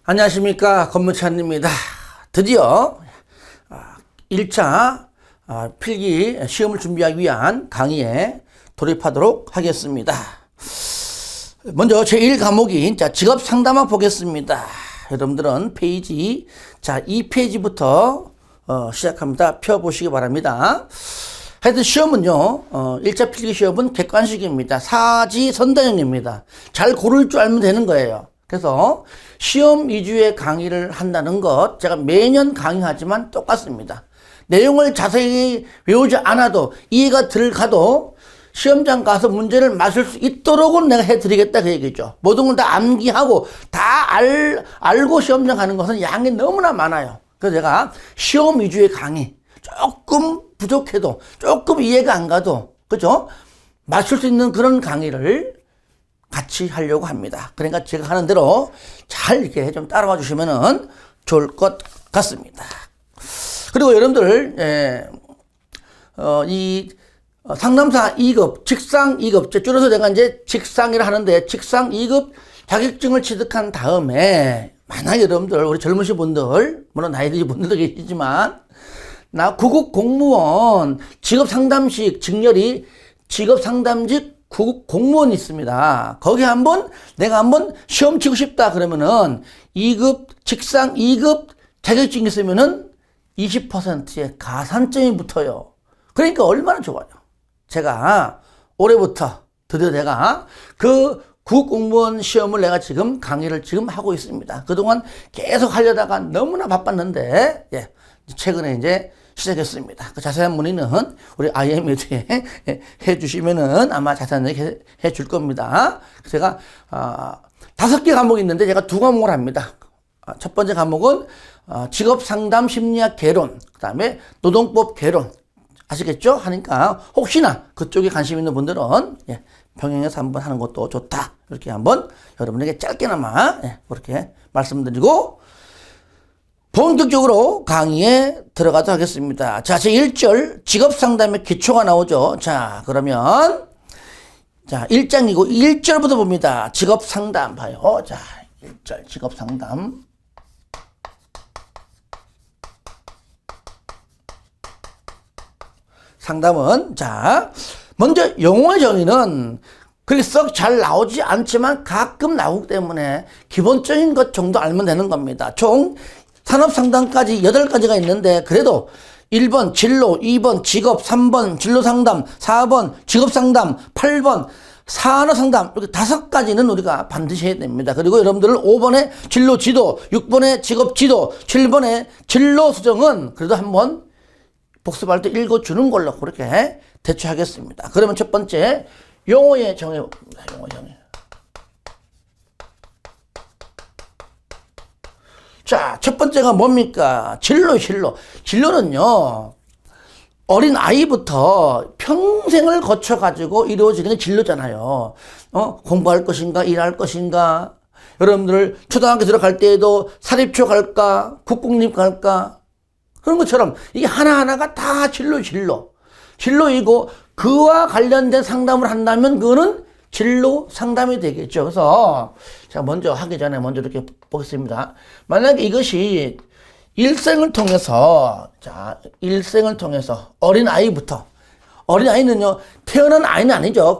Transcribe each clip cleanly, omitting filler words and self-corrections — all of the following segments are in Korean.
안녕하십니까, 건무찬입니다. 드디어 1차 필기 시험을 준비하기 위한 강의에 돌입하도록 하겠습니다. 먼저 제1과목인 직업 상담학 보겠습니다. 여러분들은 페이지 2페이지부터 시작합니다. 펴보시기 바랍니다. 하여튼 시험은요, 1차 필기 시험은 객관식입니다. 사지선다형입니다. 잘 고를 줄 알면 되는 거예요. 그래서 시험 위주의 강의를 한다는 것, 제가 매년 강의하지만 똑같습니다. 내용을 자세히 외우지 않아도 이해가 들어가도 시험장 가서 문제를 맞을 수 있도록은 내가 해드리겠다 그 얘기죠. 모든 걸 다 암기하고 다 알고 시험장 가는 것은 양이 너무나 많아요. 그래서 제가 시험 위주의 강의, 조금 부족해도 조금 이해가 안 가도 그죠? 맞출 수 있는 그런 강의를 같이 하려고 합니다. 그러니까 제가 하는 대로 잘 이렇게 좀 따라와 주시면 좋을 것 같습니다. 그리고 여러분들 이 상담사 2급, 직상 2급, 줄여서 제가 이제 직상이라 하는데 직상 2급 자격증을 취득한 다음에 만약 여러분들 우리 젊으신 분들 물론 나이 드신 분들도 계시지만 나 구급 공무원 직업상담식 직렬이 직업상담직 구급 공무원이 있습니다. 거기 내가 한번 시험 치고 싶다 그러면은 2급, 직상 2급 자격증이 있으면은 20%의 가산점이 붙어요. 그러니까 얼마나 좋아요. 제가 올해부터 드디어 내가 그 구급 공무원 시험을 내가 지금 강의를 지금 하고 있습니다. 그동안 계속 하려다가 너무나 바빴는데, 최근에 이제 시작했습니다. 그 자세한 문의는 우리 IM에게 해주시면은 아마 자세하게 해줄 겁니다. 제가 5개 과목이 있는데 제가 2과목을 합니다. 첫 번째 과목은 직업상담 심리학 개론, 그 다음에 노동법 개론. 아시겠죠? 하니까 혹시나 그쪽에 관심 있는 분들은 병행해서 한번 하는 것도 좋다. 이렇게 한번 여러분에게 짧게나마 그렇게 말씀드리고 본격적으로 강의에 들어가도록 하겠습니다. 자, 제1절 직업상담의 기초가 나오죠. 자, 그러면 1장이고 1절부터 봅니다. 직업상담 봐요. 자, 1절 직업상담. 상담은 먼저 용어의 정의는 그렇게 썩 잘 나오지 않지만 가끔 나오기 때문에 기본적인 것 정도 알면 되는 겁니다. 총 산업상담까지 8가지가 있는데 그래도 1번 진로, 2번 직업, 3번 진로상담, 4번 직업상담, 8번 산업상담 이렇게 5가지는 우리가 반드시 해야 됩니다. 그리고 여러분들 5번에 진로지도, 6번에 직업지도, 7번에 진로수정은 그래도 한번 복습할 때 읽어주는 걸로 그렇게 대처하겠습니다. 그러면 첫 번째 용어의 정의 봅니다. 용어 정의. 자, 첫 번째가 뭡니까? 진로. 진로는요, 어린 아이부터 평생을 거쳐가지고 이루어지는 게 진로잖아요. 공부할 것인가, 일할 것인가. 여러분들 초등학교 들어갈 때에도 사립초 갈까, 국공립 갈까. 그런 것처럼 이게 하나하나가 다 진로이고 그와 관련된 상담을 한다면 그거는 진로 상담이 되겠죠. 그래서 제가 먼저 하기 전에 먼저 이렇게 보겠습니다. 만약에 이것이 일생을 통해서 어린아이는요 태어난 아이는 아니죠.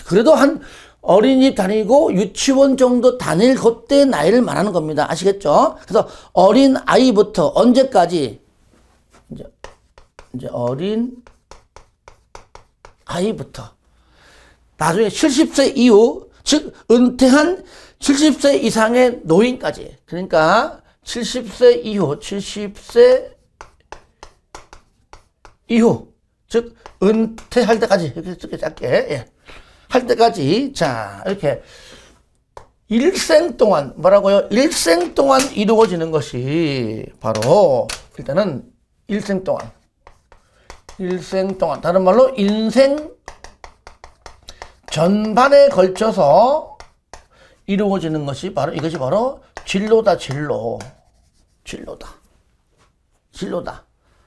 그래도 한 어린이집 다니고 유치원 정도 다닐 그때 나이를 말하는 겁니다. 아시겠죠? 그래서 어린아이부터 언제까지 이제 어린 아이부터 나중에 70세 이후 즉 은퇴한 70세 이상의 노인까지 그러니까 70세 이후 즉 은퇴할 때까지 이렇게 짧게 할 때까지 자 이렇게 일생 동안 뭐라고요? 일생 동안 이루어지는 것이 바로 일단은 일생 동안 다른 말로 인생 전반에 걸쳐서 이루어지는 것이 바로 이것이 바로 진로다.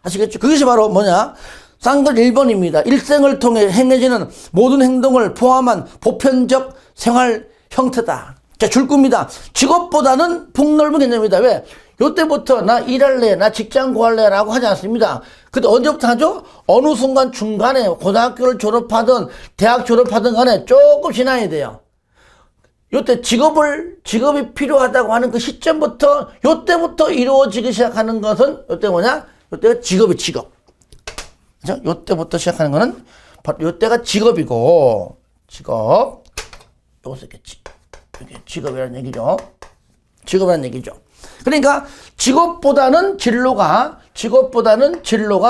아시겠죠? 그것이 바로 뭐냐? 쌍글 1번입니다. 일생을 통해 행해지는 모든 행동을 포함한 보편적 생활 형태다. 자, 줄 겁니다. 직업보다는 폭넓은 개념이다. 왜? 요때부터 나 일할래, 나 직장 구할래 라고 하지 않습니다. 근데 언제부터 하죠? 어느 순간 중간에 고등학교를 졸업하든 대학 졸업하든 간에 조금 지나야 돼요. 요때 직업이 필요하다고 하는 그 시점부터 요때부터 이루어지기 시작하는 것은 요때 뭐냐? 요때가 직업이 직업. 그죠? 요때부터 시작하는 거는 바로 요때가 직업이고 직업. 요것을 이렇게 직업이라는 얘기죠. 직업이라는 얘기죠. 그러니까 직업보다는 진로가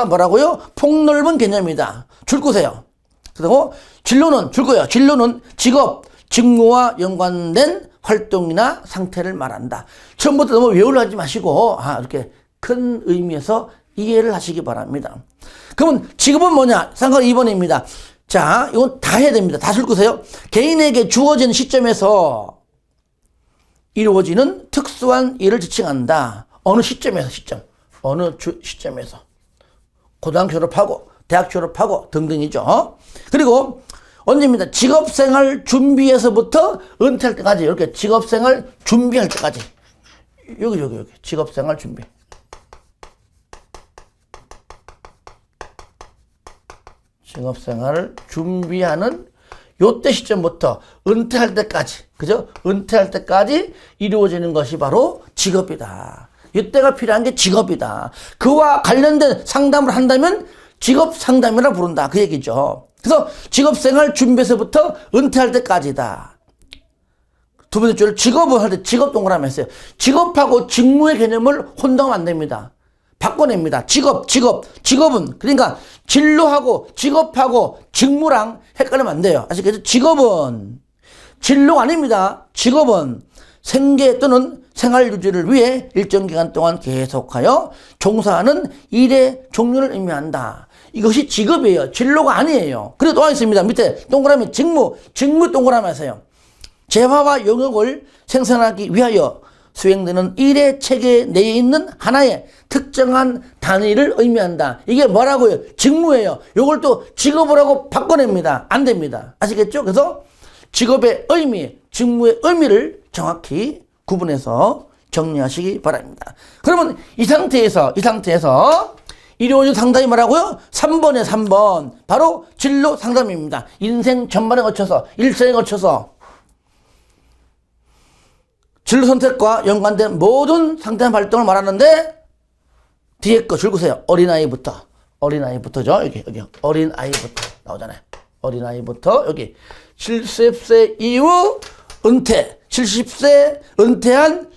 뭐라고요? 폭넓은 개념이다. 줄 거세요. 그리고 진로는 줄 거예요. 진로는 직업, 직무와 연관된 활동이나 상태를 말한다. 처음부터 너무 외우려 하지 마시고 이렇게 큰 의미에서 이해를 하시기 바랍니다. 그러면 직업은 뭐냐? 상관 2번입니다. 자, 이건 다 해야 됩니다. 다 줄 거세요. 개인에게 주어진 시점에서 이루어지는 특수한 일을 지칭한다. 어느 시점에서 어느 시점에서 고등학교 졸업하고 대학 졸업하고 등등이죠. 그리고 언제입니다. 직업생활 준비에서부터 은퇴할 때까지 이렇게 직업생활 준비할 때까지 여기 직업생활 준비. 직업생활을 준비하는 요때 시점부터 은퇴할 때까지, 그죠? 은퇴할 때까지 이루어지는 것이 바로 직업이다. 이때가 필요한 게 직업이다. 그와 관련된 상담을 한다면 직업 상담이라 부른다. 그 얘기죠. 그래서 직업생활 준비에서부터 은퇴할 때까지다. 두 번째 줄을 직업을 할 때 직업 동그라미 했어요. 직업하고 직무의 개념을 혼동하면 안 됩니다. 바꿔냅니다. 직업은 그러니까 진로하고 직업하고 직무랑 헷갈리면 안 돼요. 아시겠죠? 직업은 진로가 아닙니다. 직업은 생계 또는 생활 유지를 위해 일정 기간 동안 계속하여 종사하는 일의 종류를 의미한다. 이것이 직업이에요. 진로가 아니에요. 그리고 또 있습니다. 밑에 동그라미 직무 동그라미 하세요. 재화와 용역을 생산하기 위하여 수행되는 일의 체계 내에 있는 하나의 특정한 단위를 의미한다. 이게 뭐라고요? 직무예요. 이걸 또 직업을 하고 바꿔냅니다. 안 됩니다. 아시겠죠? 그래서 직업의 의미, 직무의 의미를 정확히 구분해서 정리하시기 바랍니다. 그러면 이 상태에서 이루어진 상담이 뭐라고요? 3번에 3번. 바로 진로 상담입니다. 인생 전반에 거쳐서, 일생에 거쳐서 진로 선택과 연관된 모든 상담 활동을 말하는데 뒤에 거 줄거세요. 어린아이부터죠. 여기 어린아이부터 나오잖아요. 어린아이부터 여기 70세 이후 은퇴, 70세 은퇴한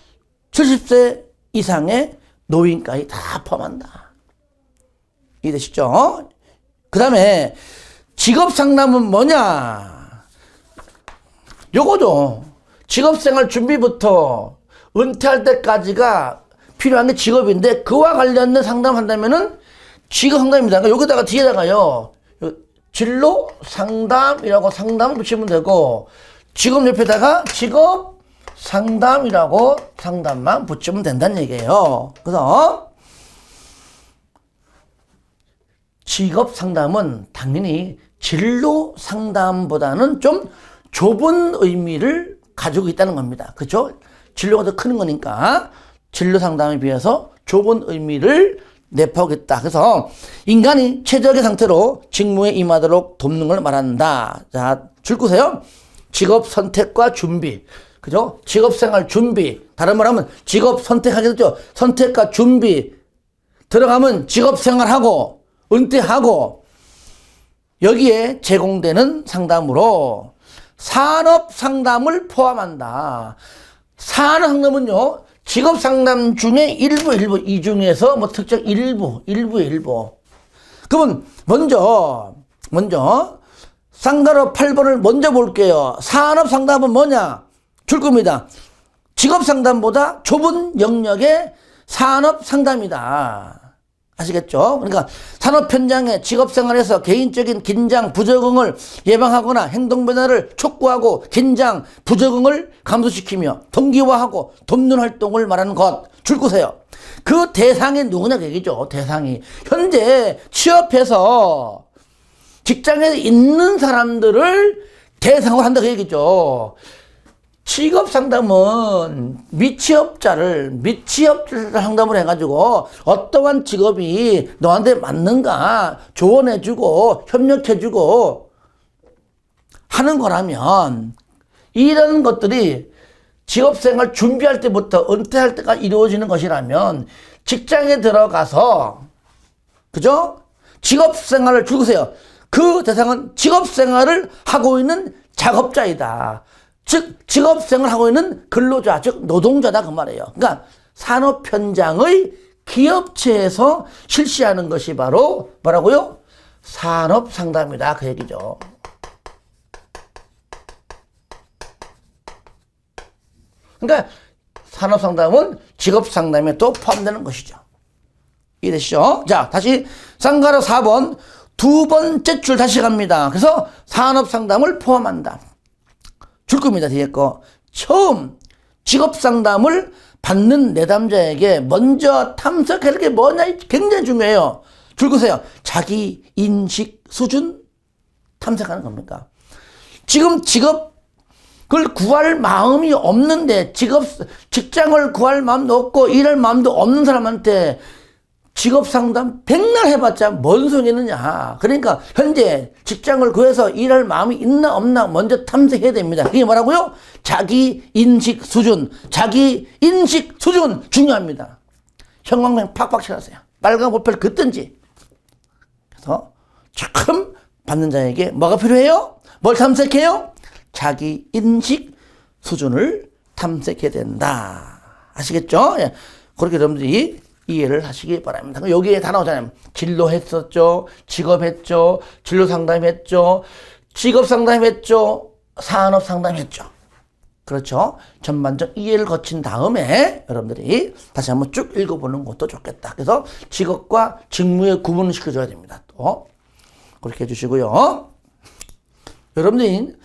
70세 이상의 노인까지 다 포함한다. 이해되시죠? 그 다음에 직업 상담은 뭐냐? 요거죠. 직업생활 준비부터 은퇴할 때까지가 필요한 게 직업인데 그와 관련된 상담한다면은 직업 상담입니다. 그러니까 여기다가 뒤에다가요. 진로 상담이라고 상담을 붙이면 되고 직업 옆에다가 직업 상담이라고 상담만 붙이면 된다는 얘기예요. 그래서 직업 상담은 당연히 진로 상담보다는 좀 좁은 의미를 가지고 있다는 겁니다. 그렇죠? 진로가 더 크는 거니까 진로 상담에 비해서 좁은 의미를 내포하겠다. 그래서 인간이 최적의 상태로 직무에 임하도록 돕는 걸 말한다. 자, 줄 거세요. 직업 선택과 준비. 그죠? 직업 생활 준비. 다른 말 하면 직업 선택하게 되죠. 선택과 준비. 들어가면 직업 생활하고 은퇴하고 여기에 제공되는 상담으로 산업 상담을 포함한다. 산업 상담은요, 직업 상담 중에 일부, 이 중에서 뭐 특정 일부. 그러면 먼저, 상가로 8번을 먼저 볼게요. 산업 상담은 뭐냐? 줄 겁니다. 직업 상담보다 좁은 영역의 산업 상담이다. 아시겠죠? 그러니까 산업 현장의 직업 생활에서 개인적인 긴장, 부적응을 예방하거나 행동 변화를 촉구하고 긴장, 부적응을 감소시키며 동기화하고 돕는 활동을 말하는 것. 줄 거세요. 그 대상이 누구냐 그 얘기죠. 대상이. 현재 취업해서 직장에 있는 사람들을 대상으로 한다 그 얘기죠. 직업 상담은 미취업자를 상담을 해가지고 어떠한 직업이 너한테 맞는가 조언해주고 협력해주고 하는 거라면 이런 것들이 직업생활 준비할 때부터 은퇴할 때까지 이루어지는 것이라면 직장에 들어가서 그죠? 직업생활을 죽으세요. 그 대상은 직업생활을 하고 있는 작업자이다. 즉 직업생활을 하고 있는 근로자, 즉 노동자다 그 말이에요. 그러니까 산업 현장의 기업체에서 실시하는 것이 바로 뭐라고요? 산업 상담이다 그 얘기죠. 그러니까 산업 상담은 직업 상담에 또 포함되는 것이죠. 이해되시죠? 자, 다시 쌍가루 4번 두 번째 줄 다시 갑니다. 그래서 산업 상담을 포함한다. 줄 겁니다. 뒤에 거. 처음 직업 상담을 받는 내담자에게 먼저 탐색할 게 뭐냐 굉장히 중요해요. 줄 거세요. 자기 인식 수준 탐색하는 겁니까? 지금 직업을 구할 마음이 없는데 직장을 구할 마음도 없고 일할 마음도 없는 사람한테 직업 상담 백날 해봤자 뭔 소용이 있느냐. 그러니까 현재 직장을 구해서 일할 마음이 있나 없나 먼저 탐색해야 됩니다. 그게 뭐라고요? 자기 인식 수준 중요합니다. 형광펜 팍팍 쳐놨어요. 빨간 볼펜 긋든지. 그래서 처음 받는 자에게 뭐가 필요해요? 뭘 탐색해요? 자기 인식 수준을 탐색해야 된다. 아시겠죠? 예. 그렇게 여러분들이 이해를 하시기 바랍니다. 여기에 다 나오잖아요. 진로했었죠. 직업했죠. 진로상담했죠. 직업상담했죠. 산업상담했죠. 그렇죠. 전반적 이해를 거친 다음에 여러분들이 다시 한번 쭉 읽어보는 것도 좋겠다. 그래서 직업과 직무의 구분을 시켜줘야 됩니다. 또 그렇게 해주시고요. 여러분들이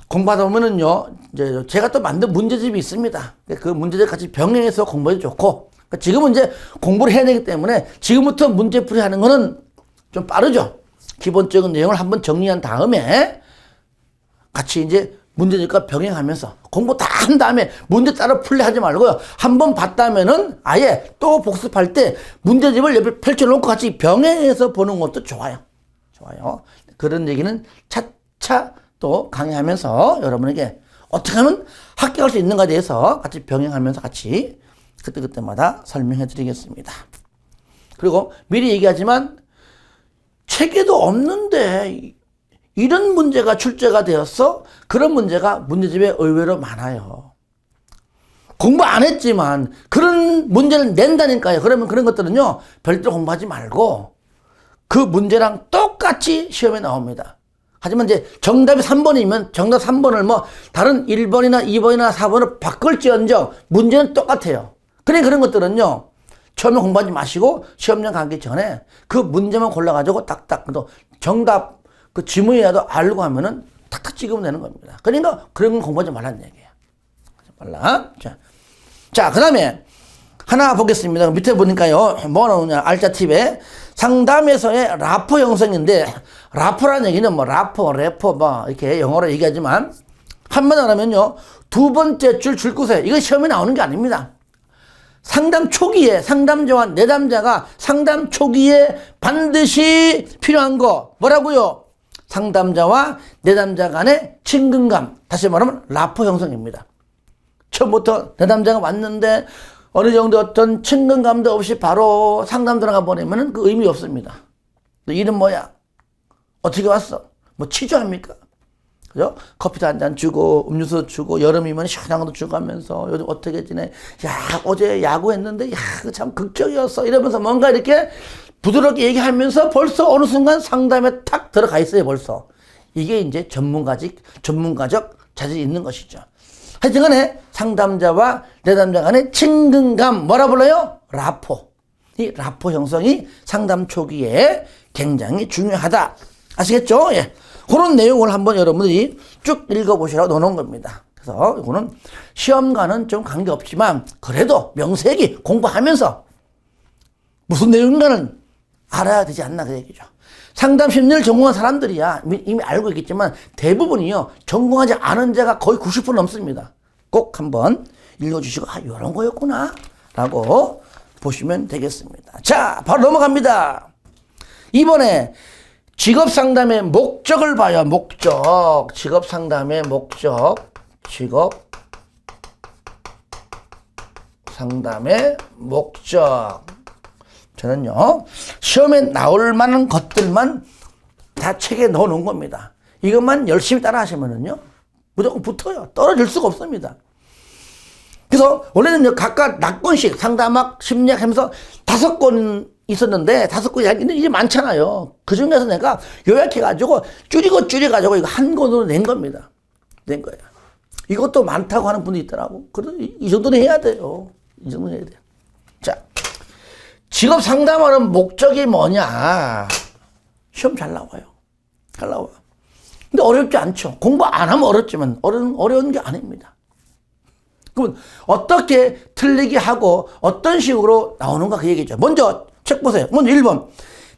공부하다 보면은요, 이제 제가 또 만든 문제집이 있습니다. 그 문제집 같이 병행해서 공부해도 좋고, 지금은 이제 공부를 해야 되기 때문에 지금부터 문제풀이 하는 거는 좀 빠르죠. 기본적인 내용을 한번 정리한 다음에 같이 이제 문제집과 병행하면서 공부 다 한 다음에 문제 따로 풀려 하지 말고요. 한번 봤다면은 아예 또 복습할 때 문제집을 옆에 펼쳐놓고 같이 병행해서 보는 것도 좋아요. 좋아요. 그런 얘기는 차차 또 강의하면서 여러분에게 어떻게 하면 합격할 수 있는가에 대해서 같이 병행하면서 같이 그때마다 설명해 드리겠습니다. 그리고 미리 얘기하지만 책에도 없는데 이런 문제가 출제가 되었어? 그런 문제가 문제집에 의외로 많아요. 공부 안 했지만 그런 문제를 낸다니까요. 그러면 그런 것들은요, 별도로 공부하지 말고 그 문제랑 똑같이 시험에 나옵니다. 하지만 이제 정답이 3번이면 정답 3번을 뭐 다른 1번이나 2번이나 4번을 바꿀지언정 문제는 똑같아요. 그런 것들은요, 처음에 공부하지 마시고 시험장 가기 전에 그 문제만 골라가지고 딱딱 또 정답 그 지문이라도 알고 하면은 탁탁 찍으면 되는 겁니다. 그러니까 그런 건 공부하지 말라는 얘기예요. 말라. 자, 그 다음에 하나 보겠습니다. 밑에 보니까요, 뭐가 나오냐, 알짜 팁에 상담에서의 라포 형성인데, 라포라는 얘기는 뭐 래퍼 뭐 이렇게 영어로 얘기하지만 한마디로 하면요, 두 번째 줄 곳에 이거 시험에 나오는 게 아닙니다. 상담 초기에 상담자와 내담자가 상담 초기에 반드시 필요한 거 뭐라고요? 상담자와 내담자 간의 친근감, 다시 말하면 라포 형성입니다. 처음부터 내담자가 왔는데 어느 정도 어떤 친근감도 없이 바로 상담 들어가 버리면 그 의미 없습니다. 너 이름 뭐야? 어떻게 왔어? 뭐 취조합니까? 그죠? 커피도 한 잔 주고 음료수 주고 여름이면 시원한 것도 주고 하면서 요즘 어떻게 지내? 야, 어제 야구했는데 야, 참 극적이었어. 이러면서 뭔가 이렇게 부드럽게 얘기하면서 벌써 어느 순간 상담에 탁 들어가 있어요. 벌써. 이게 이제 전문가적 자질이 있는 것이죠. 하여튼간에 상담자와 내담자 간의 친근감, 뭐라 불러요? 라포. 이 라포 형성이 상담 초기에 굉장히 중요하다. 아시겠죠? 예. 그런 내용을 한번 여러분들이 쭉 읽어보시라고 넣어놓은 겁니다. 그래서 이거는 시험과는 좀 관계없지만 그래도 명세기 공부하면서 무슨 내용인가는 알아야 되지 않나 그 얘기죠. 상담 심리를 전공한 사람들이야 이미 알고 있겠지만 대부분이요, 전공하지 않은 자가 거의 90% 넘습니다. 꼭 한번 읽어주시고, 아, 이런 거였구나 라고 보시면 되겠습니다. 자, 바로 넘어갑니다. 이번에 직업상담의 목적을 봐요. 목적. 직업상담의 목적. 직업상담의 목적. 저는요, 시험에 나올 만한 것들만 다 책에 넣어 놓은 겁니다. 이것만 열심히 따라 하시면은요, 무조건 붙어요. 떨어질 수가 없습니다. 그래서 원래는 각각 낙권식 상담학, 심리학 하면서 5권 있었는데 5권이 이제 많잖아요. 그 중에서 내가 요약해가지고 줄여가지고 이거 한 권으로 낸 겁니다. 낸 거예요. 이것도 많다고 하는 분이 있더라고. 그래도 이 정도는 해야 돼요. 이 정도는 해야 돼요. 자, 직업 상담하는 목적이 뭐냐? 시험 잘 나와요. 잘 나와요. 근데 어렵지 않죠. 공부 안 하면 어렵지만 어려운 게 아닙니다. 그러면 어떻게 틀리게 하고 어떤 식으로 나오는가 그 얘기죠. 먼저 책 보세요. 먼저 1번.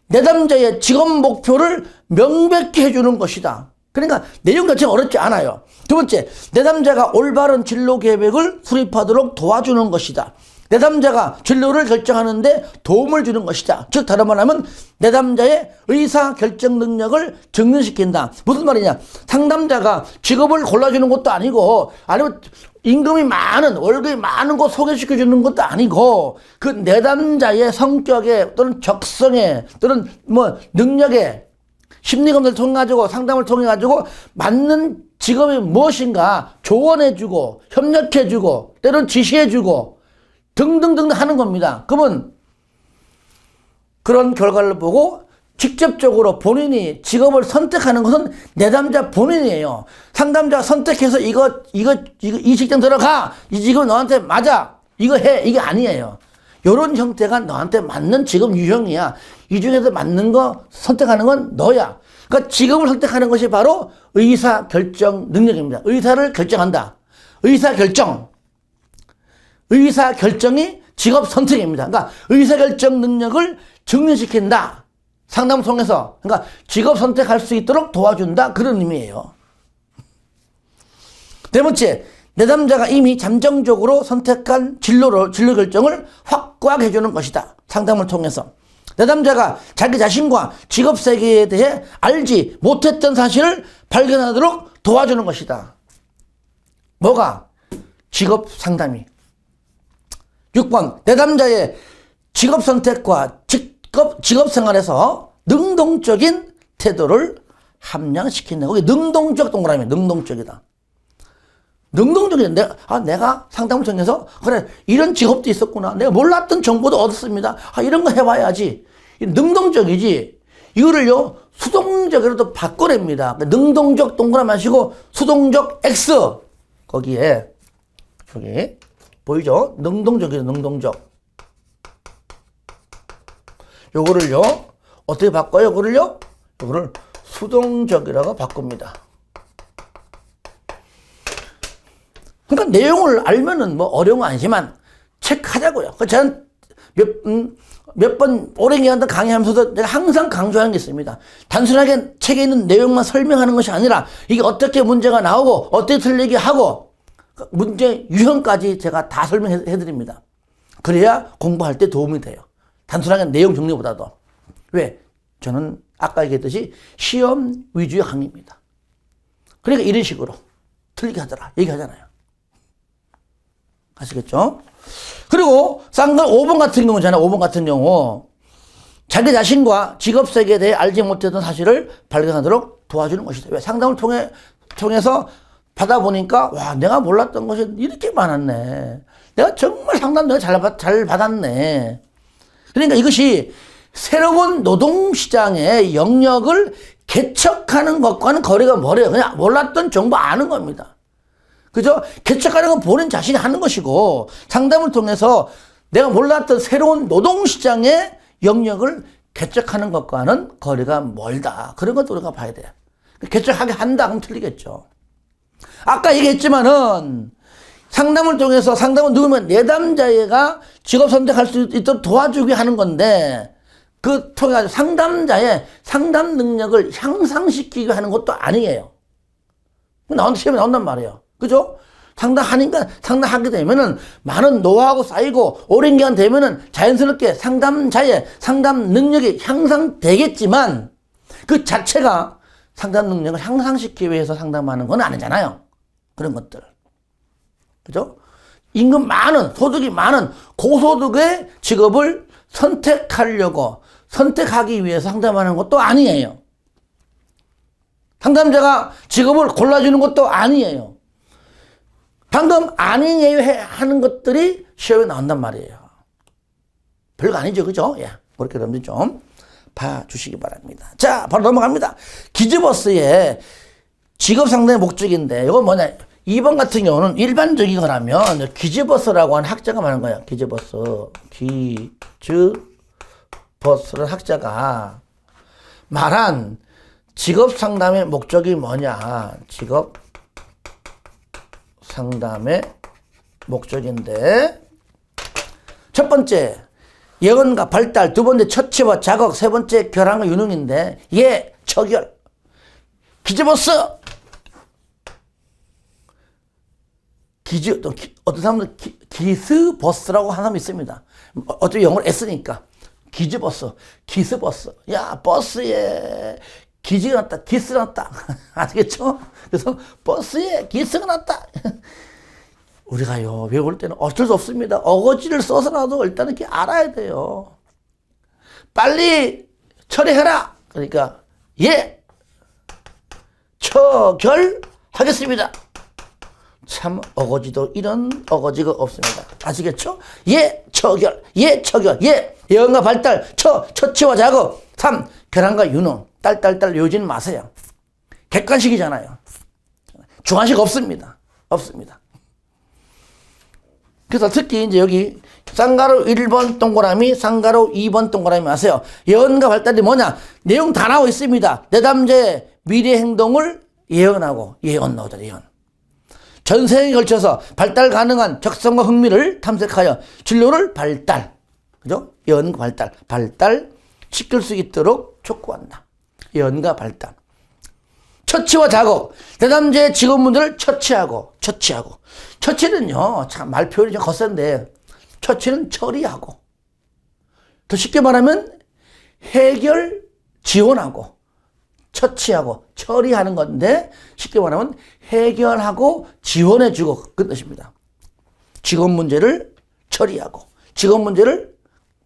내담자의 직업 목표를 명백히 해주는 것이다. 그러니까 내용 자체가 어렵지 않아요. 두 번째, 내담자가 올바른 진로 계획을 수립하도록 도와주는 것이다. 내담자가 진로를 결정하는데 도움을 주는 것이다. 즉 다른 말로 하면 내담자의 의사결정 능력을 증진시킨다. 무슨 말이냐, 상담자가 직업을 골라주는 것도 아니고, 아니면 임금이 많은, 월급이 많은 거 소개시켜주는 것도 아니고, 그 내담자의 성격에 또는 적성에 또는 뭐 능력에 심리검사를 통해가지고 상담을 통해가지고 맞는 직업이 무엇인가 조언해주고 협력해주고 때로는 지시해주고 등등등 하는 겁니다. 그러면 그런 결과를 보고 직접적으로 본인이 직업을 선택하는 것은 내담자 본인이에요. 상담자 선택해서 이 직장 들어가, 이 직업 너한테 맞아, 이거 해, 이게 아니에요. 이런 형태가 너한테 맞는 직업 유형이야. 이 중에서 맞는 거 선택하는 건 너야. 그러니까 직업을 선택하는 것이 바로 의사결정 능력입니다. 의사를 결정한다. 의사결정이 직업 선택입니다. 그러니까 의사결정 능력을 증진시킨다. 상담을 통해서. 그러니까 직업 선택할 수 있도록 도와준다. 그런 의미예요. 네 번째, 내담자가 이미 잠정적으로 선택한 진로 결정을 확고하게 해주는 것이다. 상담을 통해서. 내담자가 자기 자신과 직업 세계에 대해 알지 못했던 사실을 발견하도록 도와주는 것이다. 뭐가? 직업 상담이. 6번, 내담자의 직업 선택과 직업 생활에서 능동적인 태도를 함양시킨다. 거기 능동적 동그라미, 능동적이다. 능동적인, 내가 상담을 통해서, 그래, 이런 직업도 있었구나. 내가 몰랐던 정보도 얻었습니다. 이런 거 해봐야지. 능동적이지. 이거를요, 수동적으로도 바꿔냅니다. 능동적 동그라미 하시고, 수동적 X. 거기에, 저기, 보이죠? 능동적이죠, 능동적. 요거를요, 어떻게 바꿔요? 요거를 수동적이라고 바꿉니다. 그러니까 내용을 알면은 뭐 어려운 건 아니지만 체크하자고요. 저는 몇 번 오랜 기간 동안 강의하면서도 내가 항상 강조하는 게 있습니다. 단순하게 책에 있는 내용만 설명하는 것이 아니라 이게 어떻게 문제가 나오고 어떻게 틀리게 하고 문제 유형까지 제가 다 설명해 드립니다. 그래야 공부할 때 도움이 돼요. 단순하게 내용 정리보다도. 왜? 저는 아까 얘기했듯이 시험 위주의 강의입니다. 그러니까 이런 식으로 틀리게 하더라 얘기하잖아요. 아시겠죠? 그리고 쌍글 5번 같은 경우잖아요. 5번 같은 경우 자기 자신과 직업 세계에 대해 알지 못했던 사실을 발견하도록 도와주는 것이다. 왜? 상담을 통해서 받아보니까 와, 내가 몰랐던 것이 이렇게 많았네. 내가 정말 상담 내가 잘 받았네. 그러니까 이것이 새로운 노동시장의 영역을 개척하는 것과는 거리가 멀어요. 그냥 몰랐던 정보 아는 겁니다. 그죠? 개척하는 건 본인 자신이 하는 것이고 상담을 통해서 내가 몰랐던 새로운 노동시장의 영역을 개척하는 것과는 거리가 멀다. 그런 것도 우리가 봐야 돼요. 개척하게 한다 하면 틀리겠죠. 아까 얘기했지만은 상담을 통해서 상담은 누구면 내담자가 직업 선택할 수 있도록 도와주기 하는 건데 그 통해 상담자의 상담 능력을 향상시키기 하는 것도 아니에요. 나한테 시험에 나온단 말이에요. 그죠? 상담하게 되면은 많은 노하우가 쌓이고 오랜 기간 되면은 자연스럽게 상담자의 상담 능력이 향상되겠지만 그 자체가 상담 능력을 향상시키기 위해서 상담하는 건 아니잖아요. 그런 것들. 그죠? 임금 많은, 소득이 많은 고소득의 직업을 선택하기 위해서 상담하는 것도 아니에요. 상담자가 직업을 골라주는 것도 아니에요. 방금 아니에요 하는 것들이 시험에 나온단 말이에요. 별거 아니죠. 그죠? 예. 그렇게 여러분들 좀 봐주시기 바랍니다. 자, 바로 넘어갑니다. 기즈버스의 직업 상담의 목적인데, 이건 뭐냐. 2번 같은 경우는 일반적인 거라면, 기즈버스라고 하는 학자가 말하는 거예요. 기즈버스라는 학자가 말한 직업 상담의 목적이 뭐냐. 직업 상담의 목적인데, 첫 번째, 예언과 발달, 두 번째, 처치와 자극, 세 번째, 결함과 유능인데, 처결. 기즈버스! 어떤 사람은 기스버스라고 하는 사람이 있습니다. 어차피 영어를 S니까. 기즈버스, 기스버스. 야, 버스에 기지가 났다, 기스가 났다. 아시겠죠? 그래서 버스에 기스가 났다. 우리가요, 외울 때는 어쩔 수 없습니다. 어거지를 써서라도 일단은 이렇게 알아야 돼요. 빨리 처리해라. 그러니까, 처결하겠습니다. 참, 어거지도 이런 어거지가 없습니다. 아시겠죠? 처결. 예언과 발달. 처치와 작업. 3. 결함과 유능. 딸 요지는 마세요. 객관식이잖아요. 주관식 없습니다. 그래서 특히 이제 여기 쌍가루 1번 동그라미, 쌍가루 2번 동그라미 아세요? 예언과 발달이 뭐냐? 내용 다 나와 있습니다. 내담자의 미래 행동을 예언하고, 예언 나오죠, 예언. 전생에 걸쳐서 발달 가능한 적성과 흥미를 탐색하여 진로를 발달. 그죠? 예언과 발달 시킬 수 있도록 촉구한다. 예언과 발달. 처치와 작업. 내담자의 직업문제를 처치하고. 처치는요, 참 말 표현이 좀 거센데, 처치는 처리하고. 더 쉽게 말하면 해결 지원하고, 처치하고, 처리하는 건데, 쉽게 말하면 해결하고 지원해주고, 그 뜻입니다. 직업 문제를 처리하고, 직업 문제를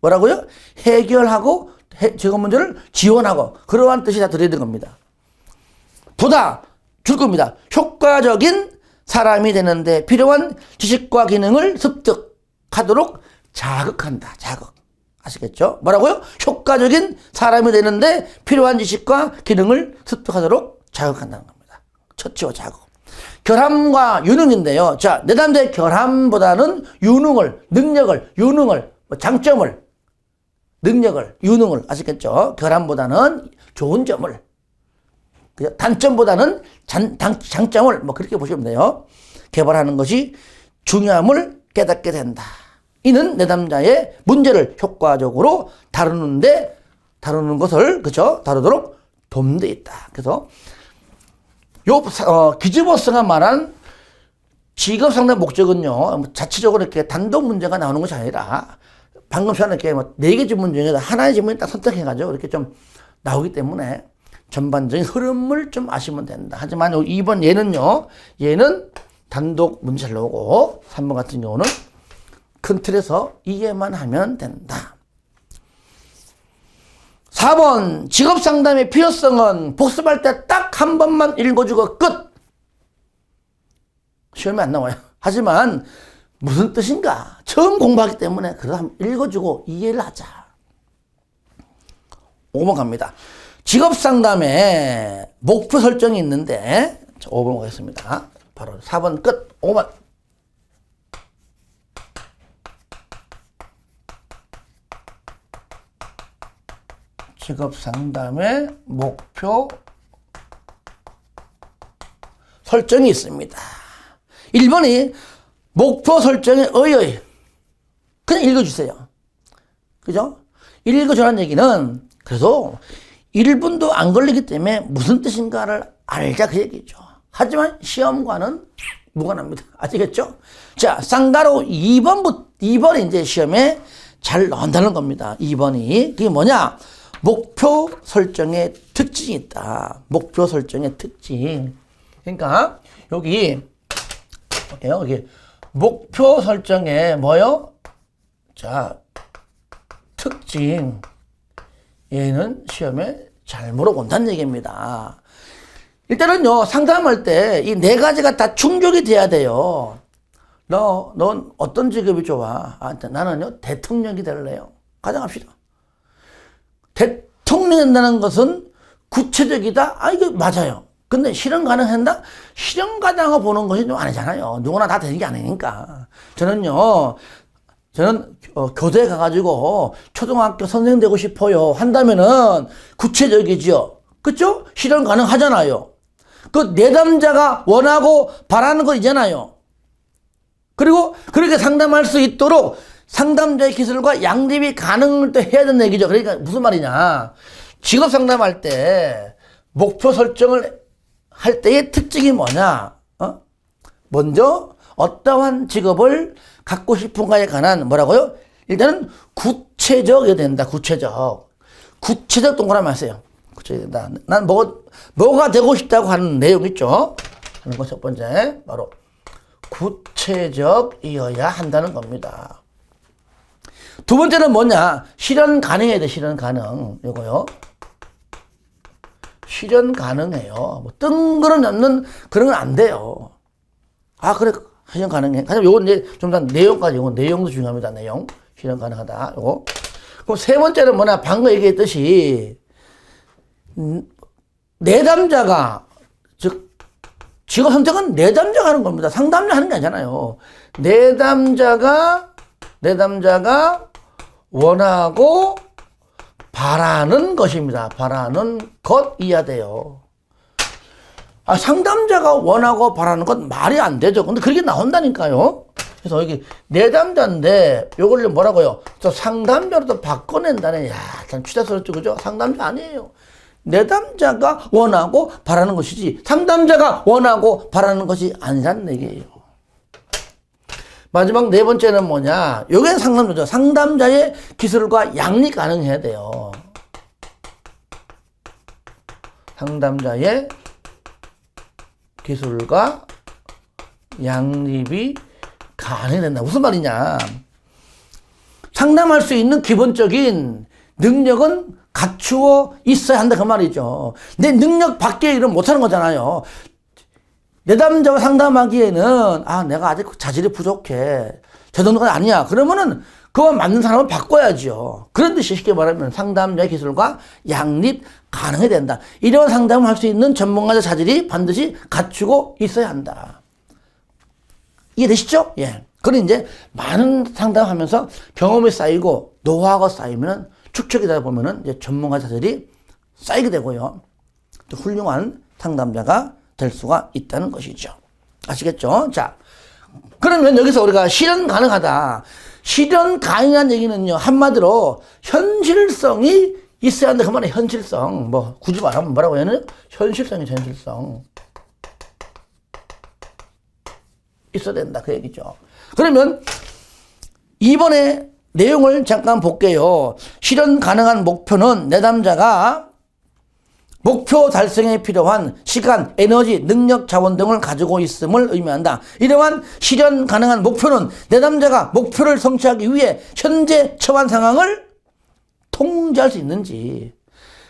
뭐라고요? 해결하고, 직업 문제를 지원하고, 그러한 뜻이 다 들어있는 겁니다. 보다 줄 겁니다. 효과적인 사람이 되는데 필요한 지식과 기능을 습득하도록 자극한다. 자극. 아시겠죠? 뭐라고요? 효과적인 사람이 되는데 필요한 지식과 기능을 습득하도록 자극한다는 겁니다. 처치와 자극. 결함과 유능인데요. 자, 내담자의 결함보다는 유능을, 능력을, 유능을, 장점을, 능력을, 유능을, 아시겠죠? 결함보다는 좋은 점을, 단점보다는 장점을 그렇게 보시면 돼요. 개발하는 것이 중요함을 깨닫게 된다. 이는 내담자의 문제를 효과적으로 다루는 것을, 그죠? 다루도록 돕는 데 있다. 그래서 기즈버스가 말한 직업 상담 목적은요, 자체적으로 이렇게 단독 문제가 나오는 것이 아니라 방금 전에 이렇게 4개 질문 중에 하나의 질문을 딱 선택해가지고 이렇게 좀 나오기 때문에 전반적인 흐름을 좀 아시면 된다. 하지만 2번 얘는 단독 문제 잘 나오고 3번 같은 경우는 큰 틀에서 이해만 하면 된다. 4번 직업상담의 필요성은 복습할 때 딱 한 번만 읽어주고 끝. 시험에 안 나와요. 하지만 무슨 뜻인가 처음 공부하기 때문에 그래서 한번 읽어주고 이해를 하자. 5번 갑니다. 직업상담에 목표 설정이 있는데 5번 보겠습니다. 바로 4번 끝. 5번. 직업상담의 목표 설정이 있습니다. 1번이 목표 설정에 의의. 그냥 읽어주세요. 그죠? 읽어주라는 얘기는 그래도 1분도 안 걸리기 때문에 무슨 뜻인가를 알자 그 얘기죠. 하지만 시험과는 무관합니다. 아시겠죠? 자, 쌍가로 2번이 이제 시험에 잘 나온다는 겁니다. 2번이. 그게 뭐냐? 목표 설정의 특징이 있다. 목표 설정의 특징. 그러니까, 여기 목표 설정에 뭐요? 자, 특징. 얘는 시험에 잘 물어본다는 얘기입니다. 일단은요, 상담할 때 이 네 가지가 다 충족이 돼야 돼요. 넌 어떤 직업이 좋아? 나는요, 대통령이 될래요. 가정합시다. 대통령이 된다는 것은 구체적이다? 이거 맞아요. 근데 실현 가능한다? 실현 가능하고 보는 것이 좀 아니잖아요. 누구나 다 되는 게 아니니까. 저는 교대에 가가지고 초등학교 선생님 되고 싶어요. 한다면은 구체적이죠. 그쵸? 실현 가능하잖아요. 그 내담자가 원하고 바라는 거 있잖아요. 그리고 그렇게 상담할 수 있도록 상담자의 기술과 양립이 가능을 또 해야 되는 얘기죠. 그러니까 무슨 말이냐. 직업 상담할 때 목표 설정을 할 때의 특징이 뭐냐. 먼저 어떠한 직업을 갖고 싶은가에 관한 뭐라고요? 일단은 구체적이어야 된다. 구체적 동그라미 하세요. 구체적이어야 된다. 난 뭐가 되고 싶다고 하는 내용 있죠? 하는 거 첫 번째 바로 구체적이어야 한다는 겁니다. 두 번째는 뭐냐? 실현 가능해야 돼. 실현 가능. 이거요. 실현 가능해요. 뭐 뜬구름 잡는 그런 건 안 돼요. 그래. 실현 가능해. 하지만 요건 이제 좀 더 내용까지, 요건 내용도 중요합니다. 내용. 실현 가능하다. 요거. 그럼 세 번째는 뭐냐? 방금 얘기했듯이, 내담자가, 즉, 직업 선택은 내담자가 하는 겁니다. 상담자 하는 게 아니잖아요. 내담자가 원하고 바라는 것입니다. 바라는 것이어야 돼요. 상담자가 원하고 바라는 건 말이 안 되죠. 근데 그렇게 나온다니까요. 그래서 여기 내담자인데 요걸 뭐라고요? 저 상담자로 또 바꿔낸다네. 야, 참 취사스럽죠. 그죠? 상담자 아니에요. 내담자가 원하고 바라는 것이지 상담자가 원하고 바라는 것이 아니라는 얘기예요. 마지막 네 번째는 뭐냐? 요게 상담자죠. 상담자의 기술과 양립 가능해야 돼요. 상담자의 기술과 양립이 가능해야 된다. 무슨 말이냐? 상담할 수 있는 기본적인 능력은 갖추어 있어야 한다. 그 말이죠. 내 능력 밖에 일은 못하는 거잖아요. 내담자와 상담하기에는 내가 아직 자질이 부족해. 저 정도가 아니야. 그러면은 그와 맞는 사람을 바꿔야죠. 그런 듯이 쉽게 말하면 상담자의 기술과 양립 가능해야 된다. 이런 상담을 할 수 있는 전문가의 자질이 반드시 갖추고 있어야 한다. 이해되시죠? 예. 그리고 이제 많은 상담하면서 경험이 쌓이고 노하우가 쌓이면은 축적이다 보면은 이제 전문가 자질이 쌓이게 되고요. 또 훌륭한 상담자가 될 수가 있다는 것이죠. 아시겠죠? 자, 그러면 여기서 우리가 실현 가능하다. 실현 가능한 얘기는요, 한마디로 현실성이 있어야 한다. 그 말은 현실성. 뭐, 굳이 말하면 뭐라고 해야 하는? 현실성이죠, 현실성. 있어야 된다. 그 얘기죠. 그러면 이번에 내용을 잠깐 볼게요. 실현 가능한 목표는 내담자가 목표 달성에 필요한 시간, 에너지, 능력, 자원 등을 가지고 있음을 의미한다. 이러한 실현 가능한 목표는 내담자가 목표를 성취하기 위해 현재 처한 상황을 통제할 수 있는지,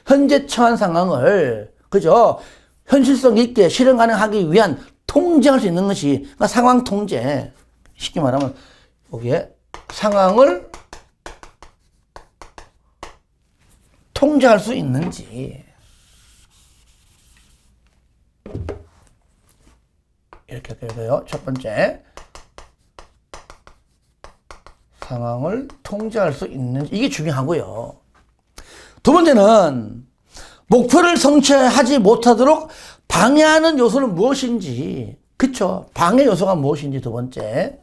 현재 처한 상황을, 그죠? 현실성 있게 실현 가능하기 위한 통제할 수 있는 것이, 그러니까 상황 통제. 쉽게 말하면, 여기에 상황을 통제할 수 있는지. 이렇게 되고요. 첫 번째, 상황을 통제할 수 있는지. 이게 중요하고요. 두 번째는 목표를 성취하지 못하도록 방해하는 요소는 무엇인지. 그쵸? 방해 요소가 무엇인지 두 번째.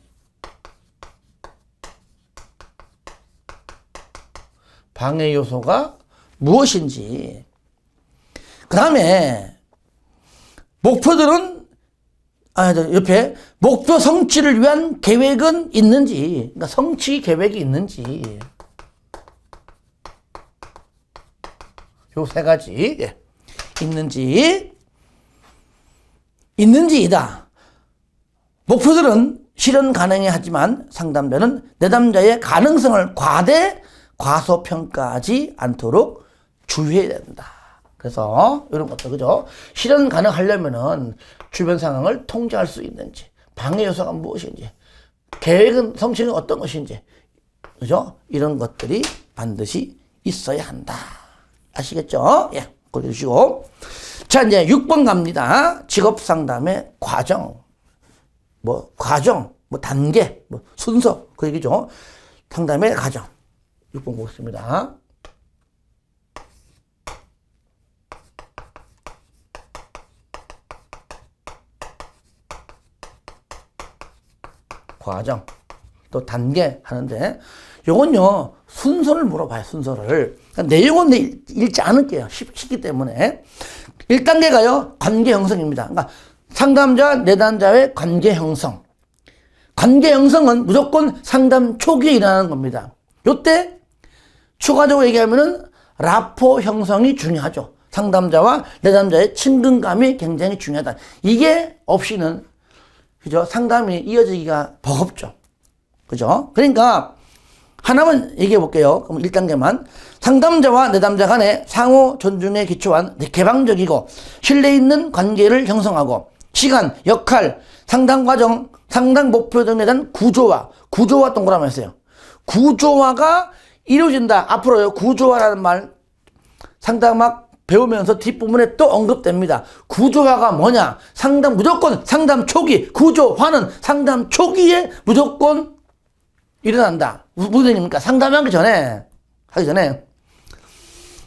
방해 요소가 무엇인지. 그 다음에 목표들은 옆에 목표 성취를 위한 계획은 있는지, 그러니까 성취 계획이 있는지. 요 세 가지. 예. 있는지이다. 목표들은 실현 가능해 하지만 상담자는 내담자의 가능성을 과소평가하지 않도록 주의해야 된다. 그래서 이런 것도 그죠? 실현 가능하려면은 주변 상황을 통제할 수 있는지, 방해 요소가 무엇인지, 계획은 성취는 어떤 것인지, 그죠? 이런 것들이 반드시 있어야 한다. 아시겠죠? 예, 고려해 주시고. 자, 이제 6번 갑니다. 직업 상담의 과정. 단계, 순서, 그 얘기죠. 상담의 과정. 6번 보겠습니다. 과정, 또 단계 하는데, 요건요, 순서를 물어봐요, 순서를. 그러니까 내용은 읽지 않을게요. 쉽기 때문에. 1단계가요, 관계 형성입니다. 그러니까 상담자, 내담자의 관계 형성. 관계 형성은 무조건 상담 초기에 일어나는 겁니다. 요때, 추가적으로 얘기하면은, 라포 형성이 중요하죠. 상담자와 내담자의 친근감이 굉장히 중요하다. 이게 없이는, 그죠? 상담이 이어지기가 버겁죠. 그죠? 그러니까, 하나만 얘기해 볼게요. 그럼 1단계만. 상담자와 내담자 간의 상호 존중에 기초한 개방적이고 신뢰 있는 관계를 형성하고 시간, 역할, 상담 과정, 상담 목표 등에 대한 구조화 동그라미 했어요. 구조화가 이루어진다. 앞으로요. 구조화라는 말 상담학 배우면서 뒷부분에 또 언급됩니다. 구조화가 뭐냐? 무조건 상담 초기, 구조화는 상담 초기에 무조건 일어난다. 무슨 얘기입니까? 상담하기 전에,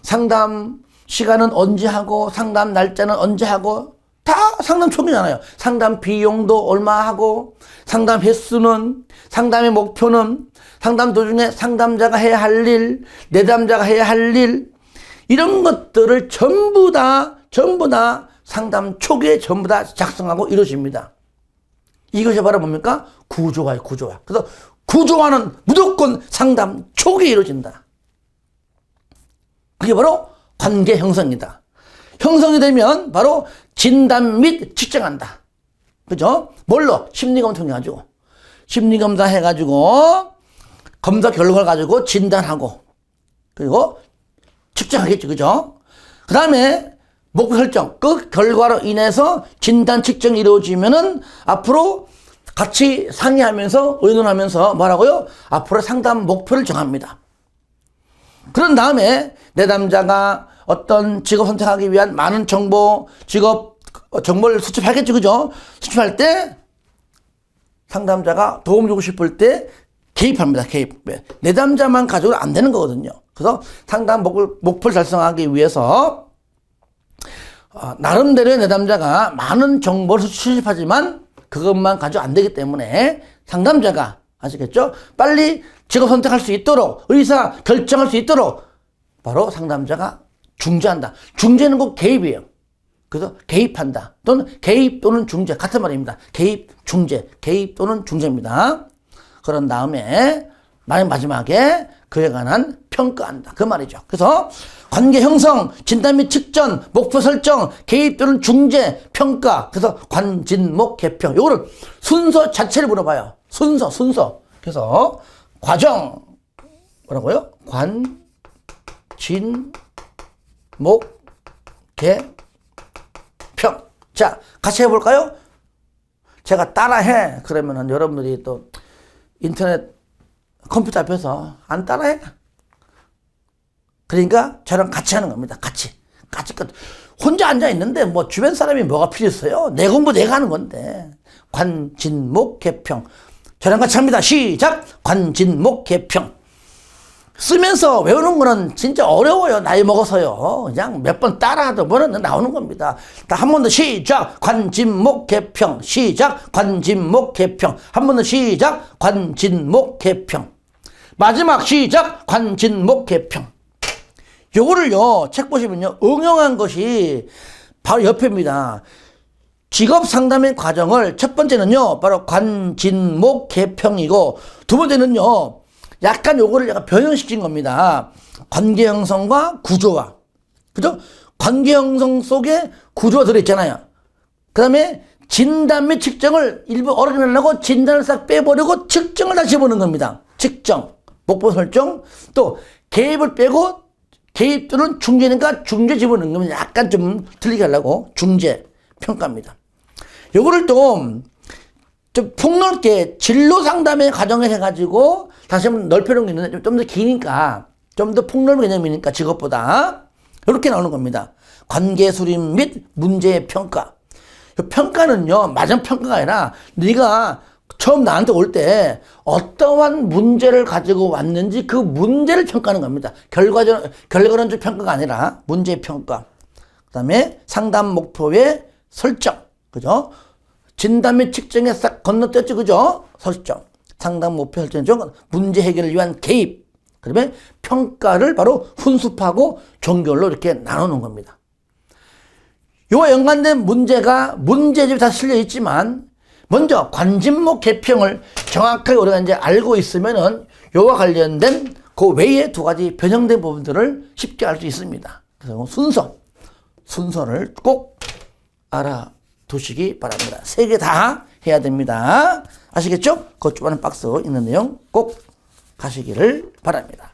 상담 시간은 언제 하고, 상담 날짜는 언제 하고, 다 상담 초기잖아요. 상담 비용도 얼마 하고, 상담 횟수는, 상담의 목표는, 상담 도중에 상담자가 해야 할 일, 내담자가 해야 할 일, 이런 것들을 전부 다 상담 초기에 전부 다 작성하고 이루어집니다. 이것이 바로 뭡니까? 구조화예요, 구조화. 그래서 구조화는 무조건 상담 초기에 이루어진다. 그게 바로 관계 형성이다. 형성이 되면 바로 진단 및 측정한다. 그죠? 뭘로? 심리검사 통해가지고. 심리검사 해가지고, 검사 결과를 가지고 진단하고, 그리고 측정하겠죠. 그죠? 그 다음에 목표 설정. 그 결과로 인해서 진단 측정이 이루어지면은 앞으로 같이 상의하면서 의논하면서 뭐라고요? 앞으로 상담 목표를 정합니다. 그런 다음에 내담자가 어떤 직업 선택하기 위한 많은 직업 정보를 수집하겠죠. 그죠? 수집할 때 상담자가 도움 주고 싶을 때 개입합니다. 개입. 내담자만 가지고는 안 되는 거거든요. 그래서 상담 목표를 달성하기 위해서 나름대로의 내담자가 많은 정보를 수집하지만 그것만 가지고 안 되기 때문에 상담자가 아시겠죠? 빨리 직업 선택할 수 있도록 의사 결정할 수 있도록 바로 상담자가 중재한다. 중재는 꼭 개입이에요. 그래서 개입한다. 또는 개입 또는 중재 같은 말입니다. 개입, 중재, 개입 또는 중재입니다. 그런 다음에 마지막에 그에 관한 평가한다. 그 말이죠. 그래서 관계 형성, 진단 및 측정, 목표 설정, 개입 또는 중재, 평가. 그래서 관, 진, 목, 개평. 요거를 순서 자체를 물어봐요. 순서. 그래서 과정. 뭐라고요? 관, 진, 목, 개, 평. 자, 같이 해볼까요? 제가 따라해. 그러면은 여러분들이 또 인터넷 컴퓨터 앞에서 안 따라해. 그러니까 저랑 같이 하는 겁니다. 같이. 혼자 앉아있는데 뭐 주변 사람이 뭐가 필요 있어요? 내 공부 내가 하는 건데. 관, 진, 목, 개평. 저랑 같이 합니다. 시작! 관, 진, 목, 개평. 쓰면서 외우는 거는 진짜 어려워요. 나이 먹어서요. 그냥 몇 번 따라하다 보면 나오는 겁니다. 한 번 더 시작! 관, 진, 목, 개평. 시작! 관, 진, 목, 개평. 한 번 더 시작! 관, 진, 목, 개평. 마지막 시작! 관, 진, 목, 개평. 요거를요, 책 보시면요, 응용한 것이 바로 옆에입니다. 직업 상담의 과정을 첫 번째는요, 바로 관진목 개평이고, 두 번째는요, 약간 요거를 약간 변형시킨 겁니다. 관계 형성과 구조화. 그죠? 관계 형성 속에 구조가 들어있잖아요. 그 다음에 진단 및 측정을 일부 어려내려고 진단을 싹 빼버리고 측정을 다시 해보는 겁니다. 측정, 목표 설정, 또 개입을 빼고 개입 또는 중재니까 중재 집어넣는 겁니다. 약간 좀 틀리게 하려고 중재 평가입니다. 요거를 좀 폭넓게 진로 상담의 과정을 해가지고 다시 한번 넓혀놓은 게 있는데 좀 더 기니까 좀 더 폭넓은 개념이니까 직업보다 이렇게 나오는 겁니다. 관계 수립 및 문제의 평가. 평가는요, 마지막 평가가 아니라 네가 처음 나한테 올 때 어떠한 문제를 가지고 왔는지 그 문제를 평가하는 겁니다. 결과론적 평가가 아니라 문제 평가. 그 다음에 상담 목표의 설정. 그죠? 진단 및 측정에 싹 건너뛰었죠. 그죠? 설정. 상담 목표 설정 중 문제 해결을 위한 개입. 그 다음에 평가를 바로 훈습하고 종결로 이렇게 나누는 겁니다. 이와 연관된 문제가 문제집에 다 실려 있지만 먼저 관진목 개평을 정확하게 우리가 이제 알고 있으면은 요와 관련된 그 외에 두 가지 변형된 부분들을 쉽게 알 수 있습니다. 그래서 순서를 꼭 알아두시기 바랍니다. 세 개 다 해야 됩니다. 아시겠죠? 그 조그마한 박스 있는 내용 꼭 가시기를 바랍니다.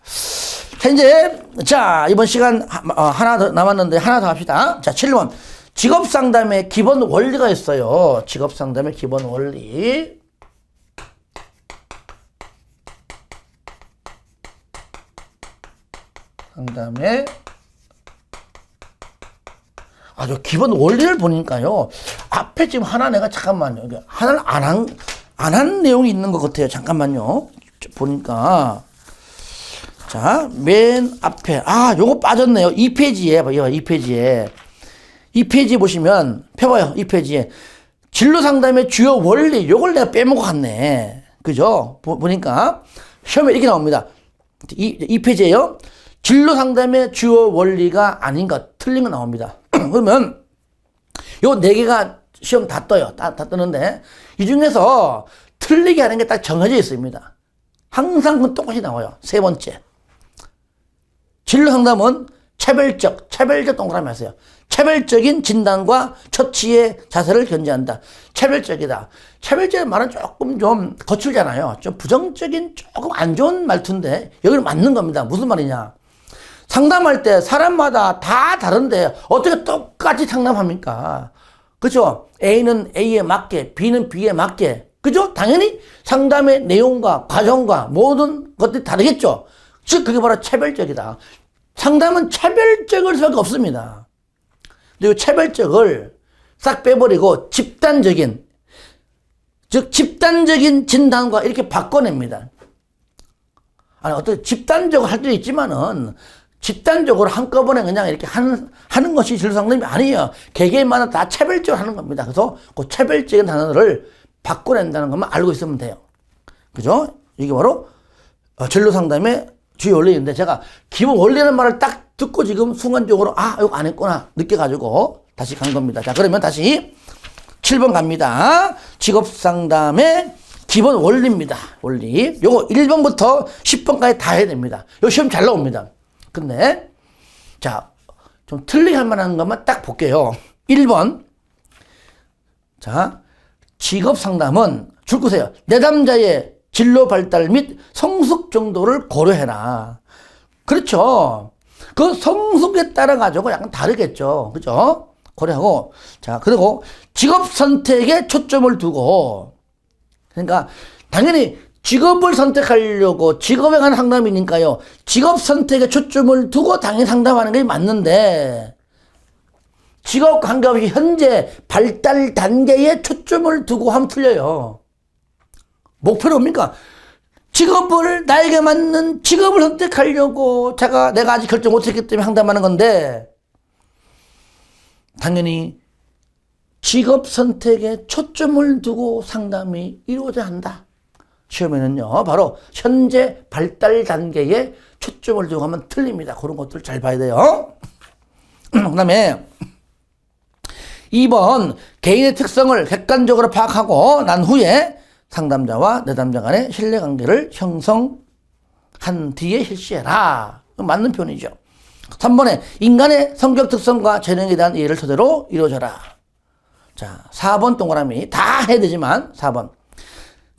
자, 이번 시간 하나 더 남았는데 하나 더 합시다. 자, 7번. 직업 상담의 기본 원리가 있어요. 직업 상담의 기본 원리. 상담의 아주 기본 원리를 보니까요. 앞에 지금 하나 내가 잠깐만요. 하나를 안 한 내용이 있는 것 같아요. 잠깐만요. 보니까. 자, 맨 앞에. 요거 빠졌네요. 2페이지에, 봐요. 2페이지에. 이 페이지 보시면, 펴봐요. 이 페이지에. 진로 상담의 주요 원리, 요걸 내가 빼먹어 갔네. 그죠? 보니까. 시험에 이렇게 나옵니다. 이 페이지에요. 진로 상담의 주요 원리가 아닌 것, 틀린 거 나옵니다. 그러면, 요 네 개가 시험 다 떠요. 다 뜨는데, 이 중에서 틀리게 하는 게 딱 정해져 있습니다. 항상 그건 똑같이 나와요. 세 번째. 진로 상담은 차별적 동그라미 하세요. 차별적인 진단과 처치의 자세를 견지한다. 차별적이다. 차별적인 말은 조금 좀 거칠잖아요. 좀 부정적인 조금 안 좋은 말투인데 여기는 맞는 겁니다. 무슨 말이냐. 상담할 때 사람마다 다 다른데 어떻게 똑같이 상담합니까? 그죠? A는 A에 맞게, B는 B에 맞게. 그죠? 당연히 상담의 내용과 과정과 모든 것들이 다르겠죠? 즉, 그게 바로 차별적이다. 상담은 차별적일 수밖에 없습니다. 근데 이 차별적을 싹 빼버리고 집단적인 진단과 이렇게 바꿔냅니다. 아니, 어떻게 집단적으로 할 때도 있지만은 집단적으로 한꺼번에 그냥 이렇게 하는 것이 진로상담이 아니에요. 개개인마다 다 차별적으로 하는 겁니다. 그래서 그 차별적인 단어를 바꿔낸다는 것만 알고 있으면 돼요. 그죠? 이게 바로 진로상담의 주요 원리인데 제가 기본 원리라는 말을 딱 듣고 지금 순간적으로 이거 안 했구나 느껴가지고 다시 간 겁니다. 자, 그러면 다시 7번 갑니다. 직업상담의 기본 원리입니다. 원리. 요거 1번부터 10번까지 다 해야 됩니다. 요 시험 잘 나옵니다. 근데 자, 좀 틀리게 할 만한 것만 딱 볼게요. 1번. 자, 직업상담은 줄거세요. 내담자의 진로 발달 및 성숙 정도를 고려해라. 그렇죠. 그 성숙에 따라 가지고 약간 다르겠죠. 그죠? 고려하고. 자, 그리고 직업 선택에 초점을 두고. 그러니까, 당연히 직업을 선택하려고 직업에 관한 상담이니까요. 직업 선택에 초점을 두고 당연히 상담하는 게 맞는데, 직업 관계없이 현재 발달 단계에 초점을 두고 하면 틀려요. 목표는 뭡니까? 나에게 맞는 직업을 선택하려고 내가 아직 결정 못했기 때문에 상담하는 건데, 당연히 직업 선택에 초점을 두고 상담이 이루어져야 한다. 시험에는요, 바로 현재 발달 단계에 초점을 두고 하면 틀립니다. 그런 것들 잘 봐야 돼요. 그 다음에 2번 개인의 특성을 객관적으로 파악하고 난 후에 상담자와 내담자 간의 신뢰관계를 형성한 뒤에 실시해라. 맞는 표현이죠. 3번에 인간의 성격 특성과 재능에 대한 이해를 토대로 이루어져라. 자, 4번 동그라미 다 해야 되지만 4번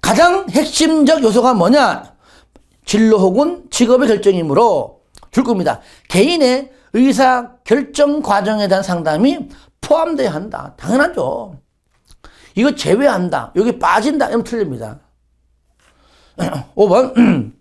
가장 핵심적 요소가 뭐냐? 진로 혹은 직업의 결정이므로 줄 겁니다. 개인의 의사 결정 과정에 대한 상담이 포함돼야 한다. 당연하죠. 이거 제외한다. 여기 빠진다. 이러면 틀립니다. 5번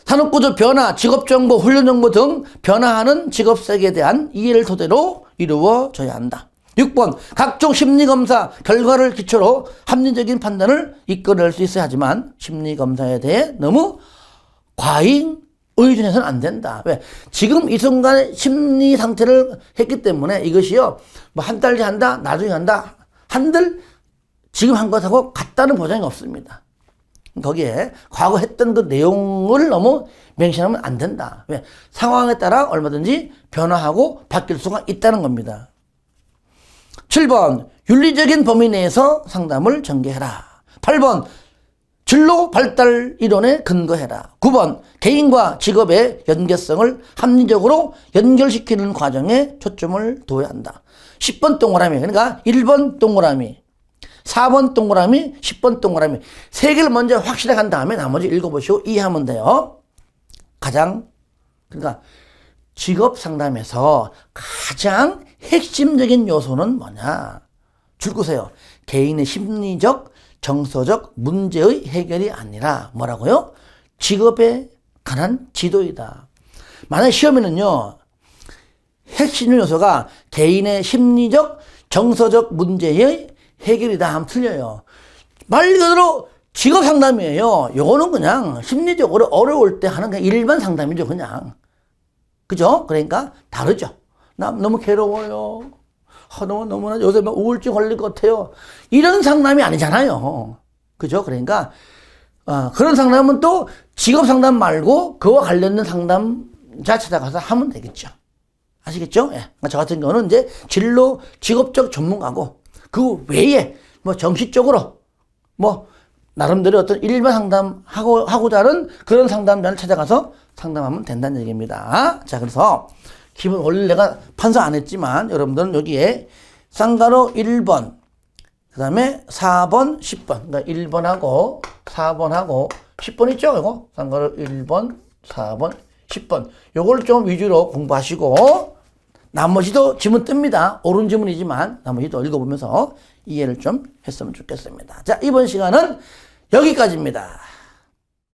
산업구조 변화, 직업정보, 훈련정보 등 변화하는 직업세계에 대한 이해를 토대로 이루어져야 한다. 6번 각종 심리검사 결과를 기초로 합리적인 판단을 이끌어낼 수 있어야 하지만 심리검사에 대해 너무 과잉 의존해서는 안 된다. 왜? 지금 이 순간에 심리 상태를 했기 때문에 이것이요, 뭐 한 달 뒤에 한다, 나중에 한다, 한들 지금 한 것하고 같다는 보장이 없습니다. 거기에 과거 했던 그 내용을 너무 맹신하면 안 된다. 왜? 상황에 따라 얼마든지 변화하고 바뀔 수가 있다는 겁니다. 7번 윤리적인 범위 내에서 상담을 전개해라. 8번 진로 발달 이론에 근거해라. 9번 개인과 직업의 연계성을 합리적으로 연결시키는 과정에 초점을 둬야 한다. 10번 동그라미, 그러니까 1번 동그라미, 4번 동그라미, 10번 동그라미 세 개를 먼저 확실하게 한 다음에 나머지 읽어보시고 이해하면 돼요. 그러니까 직업 상담에서 가장 핵심적인 요소는 뭐냐? 줄거세요. 개인의 심리적, 정서적 문제의 해결이 아니라 뭐라고요? 직업에 관한 지도이다. 만약 시험에는요, 핵심 요소가 개인의 심리적, 정서적 문제의 해결이다 하면 틀려요. 말 그대로 직업 상담이에요. 요거는 그냥 심리적으로 어려울 때 하는 그냥 일반 상담이죠, 그냥. 그죠? 그러니까 다르죠. 나 너무 괴로워요. 너무나 요새 막 우울증 걸릴 것 같아요. 이런 상담이 아니잖아요. 그죠? 그러니까 그런 상담은 또 직업 상담 말고 그와 관련된 상담자 찾아가서 하면 되겠죠. 아시겠죠? 예. 저 같은 경우는 이제 진로 직업적 전문가고 그 외에 뭐 정신적으로 뭐 나름대로 어떤 일반 상담하고자 하는 그런 상담자를 찾아가서 상담하면 된다는 얘기입니다. 자, 그래서 기본 원래 내가 판서 안 했지만 여러분들은 여기에 쌍가로 1번, 그 다음에 4번, 10번, 그러니까 1번하고 4번하고 10번 있죠? 이거 쌍가로 1번, 4번, 10번 요걸 좀 위주로 공부하시고 나머지도 지문 뜹니다. 옳은 지문이지만 나머지도 읽어보면서 이해를 좀 했으면 좋겠습니다. 자, 이번 시간은 여기까지입니다.